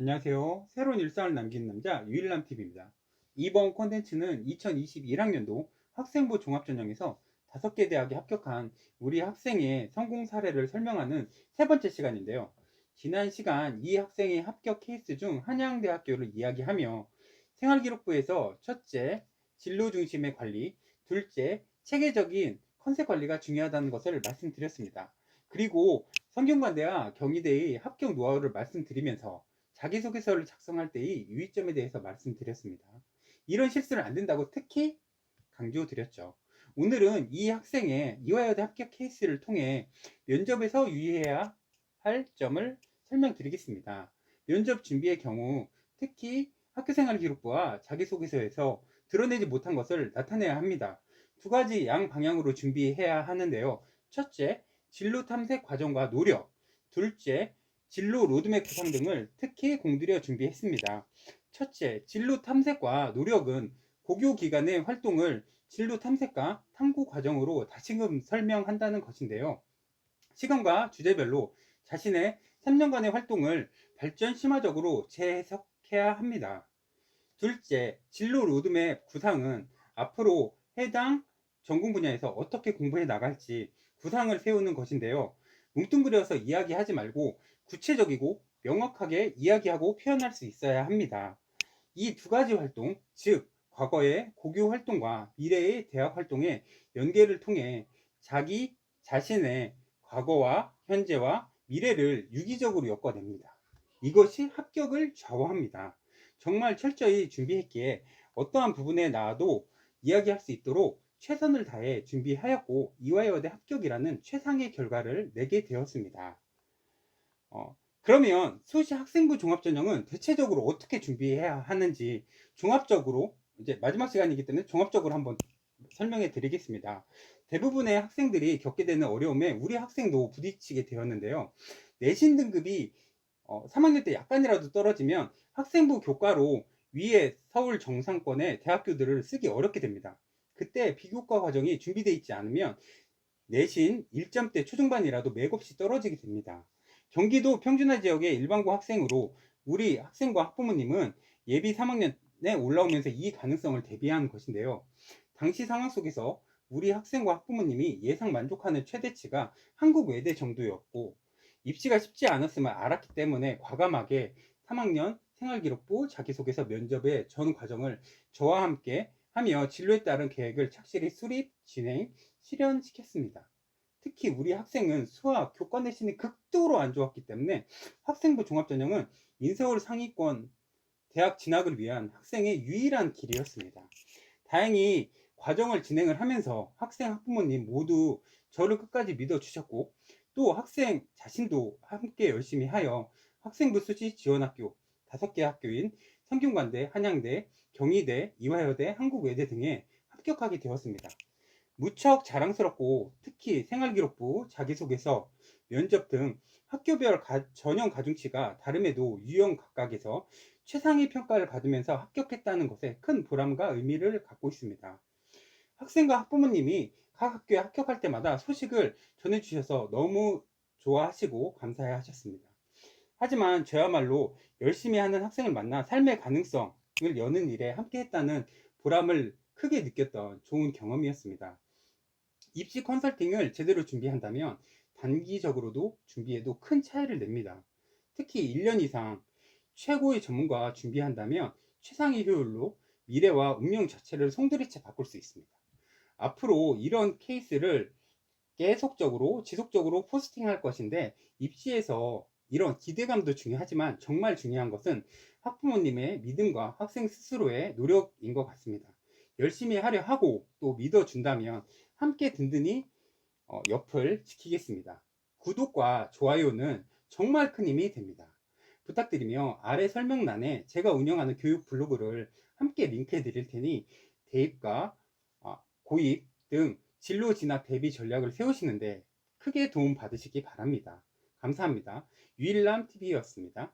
안녕하세요. 새로운 일상을 남기는 남자 유일남TV입니다. 이번 콘텐츠는 2021학년도 학생부 종합전형에서 5개 대학에 합격한 우리 학생의 성공 사례를 설명하는 세 번째 시간인데요. 지난 시간 이 학생의 합격 케이스 중 한양대학교를 이야기하며 생활기록부에서 첫째, 진로 중심의 관리, 둘째, 체계적인 컨셉 관리가 중요하다는 것을 말씀드렸습니다. 그리고 성균관대와 경희대의 합격 노하우를 말씀드리면서 자기소개서를 작성할 때의 유의점에 대해서 말씀드렸습니다. 이런 실수를 안 된다고 특히 강조드렸죠. 오늘은 이 학생의 이화여대 합격 케이스를 통해 면접에서 유의해야 할 점을 설명드리겠습니다. 면접 준비의 경우 특히 학교생활기록부와 자기소개서에서 드러내지 못한 것을 나타내야 합니다. 두 가지 양방향으로 준비해야 하는데요. 첫째, 진로 탐색 과정과 노력. 둘째, 진로 로드맵 구상 등을 특히 공들여 준비했습니다. 첫째, 진로 탐색과 노력은 고교 기간의 활동을 진로 탐색과 탐구 과정으로 다시금 설명한다는 것인데요. 시간과 주제별로 자신의 3년간의 활동을 발전 심화적으로 재해석해야 합니다. 둘째, 진로 로드맵 구상은 앞으로 해당 전공 분야에서 어떻게 공부해 나갈지 구상을 세우는 것인데요. 뭉뚱그려서 이야기하지 말고 구체적이고 명확하게 이야기하고 표현할 수 있어야 합니다. 이 두 가지 활동, 즉 과거의 고교 활동과 미래의 대학 활동의 연계를 통해 자기 자신의 과거와 현재와 미래를 유기적으로 엮어냅니다. 이것이 합격을 좌우합니다. 정말 철저히 준비했기에 어떠한 부분에 나와도 이야기할 수 있도록 최선을 다해 준비하였고 이화여대 합격이라는 최상의 결과를 내게 되었습니다. 그러면 수시 학생부 종합전형은 대체적으로 어떻게 준비해야 하는지 종합적으로 이제 마지막 시간이기 때문에 종합적으로 한번 설명해 드리겠습니다. 대부분의 학생들이 겪게 되는 어려움에 우리 학생도 부딪히게 되었는데요. 내신 등급이 3학년 때 약간이라도 떨어지면 학생부 교과로 위에 서울 정상권의 대학교들을 쓰기 어렵게 됩니다. 그때 비교과 과정이 준비되어 있지 않으면 내신 1점대 초중반이라도 맥없이 떨어지게 됩니다. 경기도 평준화 지역의 일반고 학생으로 우리 학생과 학부모님은 예비 3학년에 올라오면서 이 가능성을 대비한 것인데요. 당시 상황 속에서 우리 학생과 학부모님이 예상 만족하는 최대치가 한국 외대 정도였고 입시가 쉽지 않았음을 알았기 때문에 과감하게 3학년 생활기록부 자기소개서 면접의 전 과정을 저와 함께 하며 진로에 따른 계획을 착실히 수립, 진행, 실현시켰습니다. 특히 우리 학생은 수학, 교과 내신이 극도로 안 좋았기 때문에 학생부 종합전형은 인서울 상위권 대학 진학을 위한 학생의 유일한 길이었습니다. 다행히 과정을 진행을 하면서 학생, 학부모님 모두 저를 끝까지 믿어주셨고 또 학생 자신도 함께 열심히 하여 학생부 수시 지원학교 5개 학교인 성균관대, 한양대, 경희대, 이화여대, 한국외대 등에 합격하게 되었습니다. 무척 자랑스럽고 특히 생활기록부, 자기소개서, 면접 등 학교별 전형 가중치가 다름에도 유형 각각에서 최상의 평가를 받으면서 합격했다는 것에 큰 보람과 의미를 갖고 있습니다. 학생과 학부모님이 각 학교에 합격할 때마다 소식을 전해주셔서 너무 좋아하시고 감사해 하셨습니다. 하지만 저야말로 열심히 하는 학생을 만나 삶의 가능성을 여는 일에 함께 했다는 보람을 크게 느꼈던 좋은 경험이었습니다. 입시 컨설팅을 제대로 준비한다면 단기적으로도 준비에도 큰 차이를 냅니다. 특히 1년 이상 최고의 전문가와 준비한다면 최상의 효율로 미래와 운명 자체를 송두리째 바꿀 수 있습니다. 앞으로 이런 케이스를 계속적으로 지속적으로 포스팅할 것인데 입시에서 이런 기대감도 중요하지만 정말 중요한 것은 학부모님의 믿음과 학생 스스로의 노력인 것 같습니다. 열심히 하려 하고 또 믿어준다면 함께 든든히 옆을 지키겠습니다. 구독과 좋아요는 정말 큰 힘이 됩니다. 부탁드리며 아래 설명란에 제가 운영하는 교육 블로그를 함께 링크해 드릴 테니 대입과 고입 등 진로 진학 대비 전략을 세우시는데 크게 도움 받으시기 바랍니다. 감사합니다. 유일남 TV였습니다.